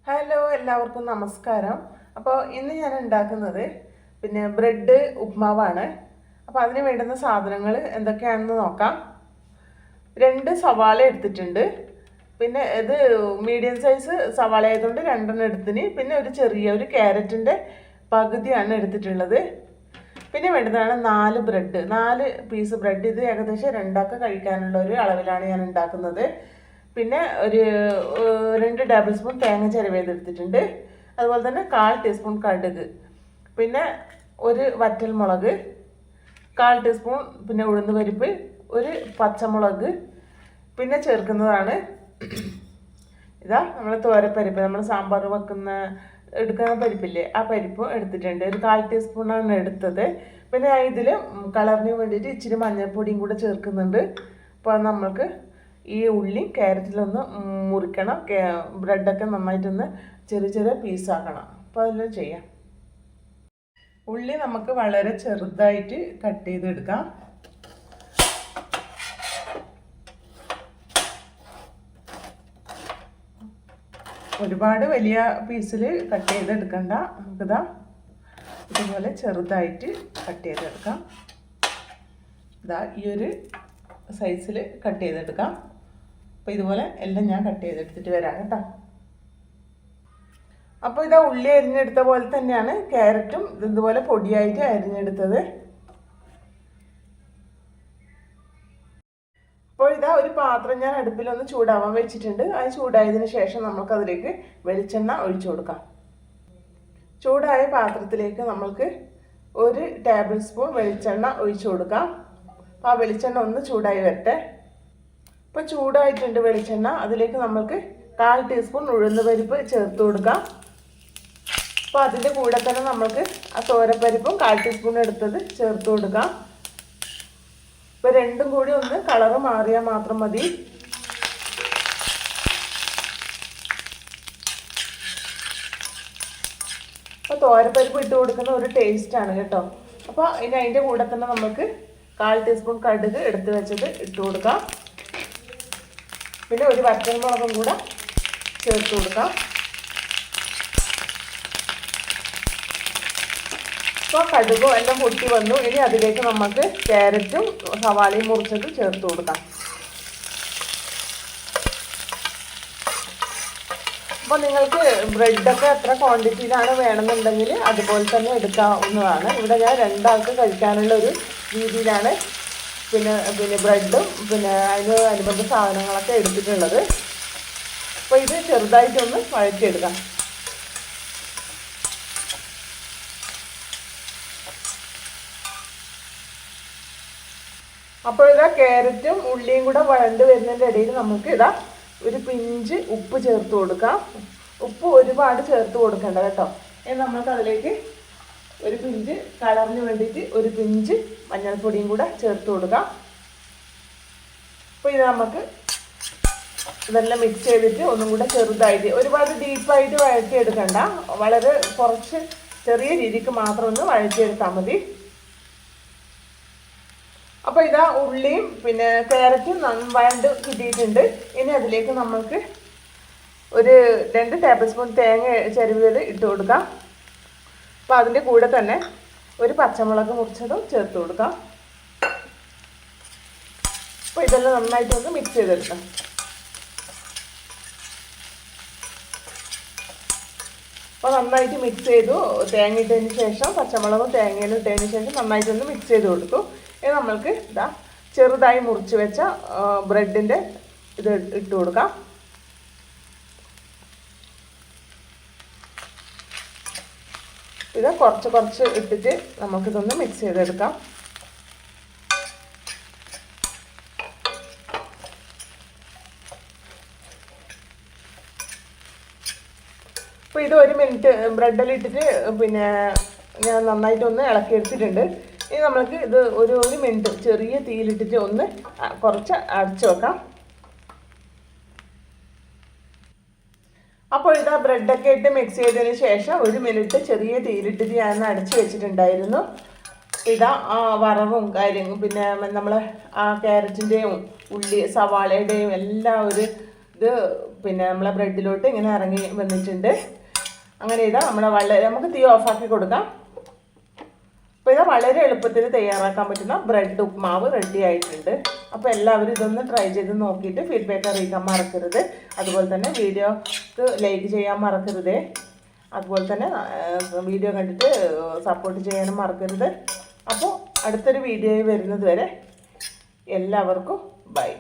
Hello, എല്ലാവർക്കും നമസ്കാരം. അപ്പോൾ ഇന്ന് ഞാൻ ഉണ്ടാക്കുന്നത് ബ്രെഡ് ഉപ്മാവാണ്. അപ്പോൾ അതിന് വേണ്ടുന്ന സാധനങ്ങൾ എന്തൊക്കെയാണെന്ന് നോക്കാം. 2 സവാള എടുത്തിട്ടുണ്ട്. പിന്നെ ഇത് മീഡിയം സൈസ് സവാള ആയതുകൊണ്ട് 2 എടുത്തിന്. പിന്നെ ഒരു ചെറിയ ക്യാരറ്റിൻ്റെ പകുതിയാണ് എടുത്തിട്ടുള്ളത്. പിന്നെ വേണ്ടതാണ് 4 പീസ് ബ്രെഡ്. ഇത് ഏകദേശം 2 ആൾക്ക് കഴിക്കാനുള്ള ഒരു അളവിലാണ് ഞാൻ ഉണ്ടാക്കുന്നത്. പിന്നെ ഒരു 2 ടേബിൾ സ്പൂൺ തേങ്ങ ചിരവിയതെടുത്തിട്ടുണ്ട്. അതുപോലെ തന്നെ 1/4 ടീസ്പൂൺ കടുക്, പിന്നെ ഒരു വറ്റൽമുളക്, 1/4 ടീസ്പൂൺ പിന്നെ ഉഴുന്ന് പരിപ്പ്, ഒരു പച്ചമുളക്. പിന്നെ ചേർക്കുന്നതാണ് ഇതാ നമ്മൾ തോരപ്പരിപ്പ്, നമ്മൾ സാമ്പാർ എടുക്കുന്ന പരിപ്പില്ലേ, ആ പരിപ്പ് എടുത്തിട്ടുണ്ട്. ഒരു 1/4 ടീസ്പൂണാണ് എടുത്തത്. പിന്നെ ഇതിൽ കളറിന് വേണ്ടിയിട്ട് ഇച്ചിരി മഞ്ഞൾപ്പൊടിയും കൂടെ ചേർക്കുന്നുണ്ട്. അപ്പോൾ നമ്മൾക്ക് ഈ ഉള്ളി ക്യാരറ്റിലൊന്ന് മുറിക്കണം. ബ്രെഡൊക്കെ നന്നായിട്ടൊന്ന് ചെറിയ ചെറിയ പീസാക്കണം. അപ്പോൾ അതെല്ലാം ചെയ്യാം. ഉള്ളി നമുക്ക് വളരെ ചെറുതായിട്ട് കട്ട് ചെയ്തെടുക്കാം. ഒരുപാട് വലിയ പീസിൽ കട്ട് ചെയ്തെടുക്കണ്ട. നമുക്കിതാ ഇതുപോലെ ചെറുതായിട്ട് കട്ട് ചെയ്തെടുക്കാം. ഇതാ ഈ ഒരു സൈസിൽ കട്ട് ചെയ്തെടുക്കാം. അപ്പോൾ ഇതുപോലെ എല്ലാം ഞാൻ കട്ട് ചെയ്തെടുത്തിട്ട് വരാം കേട്ടോ. അപ്പോൾ ഇതാ ഉള്ളി അരിഞ്ഞെടുത്ത പോലെ തന്നെയാണ് ക്യാരറ്റും ഇതുപോലെ പൊടിയായിട്ട് അരിഞ്ഞെടുത്തത്. അപ്പോൾ ഇതാ ഒരു പാത്രം ഞാൻ അടുപ്പിലൊന്ന് ചൂടാവാൻ വെച്ചിട്ടുണ്ട്. അത് ചൂടായതിന് ശേഷം നമുക്കതിലേക്ക് വെളിച്ചെണ്ണ ഒഴിച്ചു കൊടുക്കാം. ചൂടായ പാത്രത്തിലേക്ക് നമ്മൾക്ക് 1 ടേബിൾ സ്പൂൺ വെളിച്ചെണ്ണ ഒഴിച്ചു കൊടുക്കാം. അപ്പോൾ ആ വെളിച്ചെണ്ണ ഒന്ന് ചൂടായി വരട്ടെ. ഇപ്പോൾ ചൂടായിട്ടുണ്ട് വെളിച്ചെണ്ണ. അതിലേക്ക് നമ്മൾക്ക് 1/4 ടീസ്പൂൺ ഉഴുന്ന് പരിപ്പ് ചേർത്ത് കൊടുക്കാം. അപ്പോൾ അതിൻ്റെ കൂടെ തന്നെ നമ്മൾക്ക് ആ തോരപ്പരിപ്പും 1/4 ടീസ്പൂൺ എടുത്തത് ചേർത്ത് കൊടുക്കാം. ഇപ്പോൾ രണ്ടും കൂടി ഒന്ന് കളറ് മാറിയാൽ മാത്രം മതി. അപ്പോൾ തോരപ്പരിപ്പ് ഇട്ട് കൊടുക്കുന്ന ഒരു ടേസ്റ്റാണ് കേട്ടോ. അപ്പോൾ ഇനി അതിൻ്റെ കൂടെ തന്നെ നമുക്ക് 1/4 ടീസ്പൂൺ കടുക് എടുത്ത് വെച്ചത് ഇട്ട് കൊടുക്കാം. പിന്നെ ഒരു വറ്റൽമുളകും കൂടെ ചേർത്ത് കൊടുക്കാം. അപ്പോൾ കടുകും എല്ലാം പൊട്ടി വന്നു. ഇനി അതിലേക്ക് നമുക്ക് ക്യാരറ്റും സവാളയും മുറിച്ചത് ചേർത്ത് കൊടുക്കാം. അപ്പോൾ നിങ്ങൾക്ക് ബ്രെഡൊക്കെ എത്ര ക്വാണ്ടിറ്റിയിലാണ് വേണമെന്നുണ്ടെങ്കിൽ അതുപോലെ തന്നെ എടുക്കാവുന്നതാണ്. ഇവിടെ ഞാൻ 2 ആൾക്ക് കഴിക്കാനുള്ള ഒരു രീതിയിലാണ് പിന്നെ ബ്രെഡും പിന്നെ അതിന് അനുബന്ധ സാധനങ്ങളൊക്കെ എടുത്തിട്ടുള്ളത്. അപ്പോൾ ഇത് ചെറുതായിട്ടൊന്ന് വഴറ്റിയെടുക്കാം. അപ്പോൾ ഇതാ ക്യാരറ്റും ഉള്ളിയും കൂടെ വഴണ്ട് വരുന്നതിൻ്റെ ഇടയിൽ നമുക്ക് ഇതാ ഒരു പിഞ്ച് ഉപ്പ് ചേർത്ത് കൊടുക്കാം. ഉപ്പ് ഒരുപാട് ചേർത്ത് കൊടുക്കേണ്ട കേട്ടോ. ഇനി നമുക്ക് അതിലേക്ക് ഒരു പിഞ്ച് കളറിന് വേണ്ടിയിട്ട് ഒരു പിഞ്ച് മഞ്ഞൾപ്പൊടിയും കൂടെ ചേർത്ത് കൊടുക്കാം. അപ്പോൾ ഇത് നമുക്ക് ഇതെല്ലാം മിക്സ് ചെയ്തിട്ട് ഒന്നും കൂടെ ചെറുതായിട്ട്, ഒരുപാട് ഡീപ്പായിട്ട് വഴറ്റിയെടുക്കണ്ട. വളരെ കുറച്ച് ചെറിയ രീതിക്ക് മാത്രം ഒന്ന് വഴറ്റിയെടുത്താൽ മതി. അപ്പോൾ ഇതാ ഉള്ളിയും പിന്നെ ക്യാരറ്റും വഴണ്ട് കിട്ടിയിട്ടുണ്ട്. ഇനി അതിലേക്ക് നമുക്ക് ഒരു 2 ടേബിൾ സ്പൂൺ തേങ്ങ ചിരവിയത് ഇട്ട് കൊടുക്കാം. അപ്പോൾ അതിൻ്റെ കൂടെ തന്നെ ഒരു പച്ചമുളക് മുറിച്ചതും ചേർത്ത് കൊടുക്കാം. അപ്പോൾ ഇതെല്ലാം നന്നായിട്ടൊന്ന് മിക്സ് ചെയ്തെടുക്കാം. അപ്പോൾ നന്നായിട്ട് മിക്സ് ചെയ്തു. തേങ്ങ ഇട്ടതിന് ശേഷം പച്ചമുളകും തേങ്ങയിലും ഇട്ടതിന് ശേഷം നന്നായിട്ടൊന്ന് മിക്സ് ചെയ്ത് കൊടുത്തു. ഇനി നമ്മൾക്ക് ഇതാ ചെറുതായി മുറിച്ച് വെച്ച ബ്രെഡിൻ്റെ ഇത് ഇട്ട് കൊടുക്കാം. ഇത് കുറച്ച് ഇട്ടിട്ട് നമുക്കിതൊന്ന് മിക്സ് ചെയ്തെടുക്കാം. അപ്പോൾ ഇത് 1 മിനിറ്റ് ബ്രെഡിൽ ഇട്ടിട്ട് പിന്നെ ഞാൻ നന്നായിട്ടൊന്ന് ഇളക്കിയെടുത്തിട്ടുണ്ട്. ഇനി നമ്മൾക്ക് ഇത് ഒരു മിനിറ്റ് ചെറിയ തീയിലിട്ടിട്ട് ഒന്ന് കുറച്ച് അടച്ചു വെക്കാം. അപ്പോൾ ഇതാ ബ്രെഡൊക്കെ ഇട്ട് മിക്സ് ചെയ്തതിന് ശേഷം 1 മിനിറ്റ് ചെറിയ തീയിലിട്ടിട്ട് ഞാൻ അടച്ചു വെച്ചിട്ടുണ്ടായിരുന്നു. ഇതാ ആ വറവും കാര്യങ്ങളും പിന്നെ നമ്മൾ ആ ക്യാരറ്റിൻ്റെയും ഉള്ളി സവാളയുടെയും എല്ലാം ഇത് പിന്നെ നമ്മളെ ബ്രെഡിലോട്ട് ഇങ്ങനെ ഇറങ്ങി വന്നിട്ടുണ്ട്. അങ്ങനെ ഇതാ നമുക്ക് തീ ഓഫാക്കി കൊടുക്കാം. അപ്പോൾ ഇത് വളരെ എളുപ്പത്തിൽ തയ്യാറാക്കാൻ പറ്റുന്ന ബ്രെഡ് ഉപ്മാവ് റെഡി ആയിട്ടുണ്ട്. അപ്പോൾ എല്ലാവരും ഇതൊന്ന് ട്രൈ ചെയ്ത് നോക്കിയിട്ട് ഫീഡ്ബാക്ക് അറിയിക്കാൻ മറക്കരുത്. അതുപോലെ തന്നെ വീഡിയോക്ക് ലൈക്ക് ചെയ്യാൻ മറക്കരുത്. അതുപോലെ തന്നെ വീഡിയോ കണ്ടിട്ട് സപ്പോർട്ട് ചെയ്യാനും മറക്കരുത്. അപ്പോൾ അടുത്തൊരു വീഡിയോയിൽ വരുന്നത് വരെ എല്ലാവർക്കും ബൈ.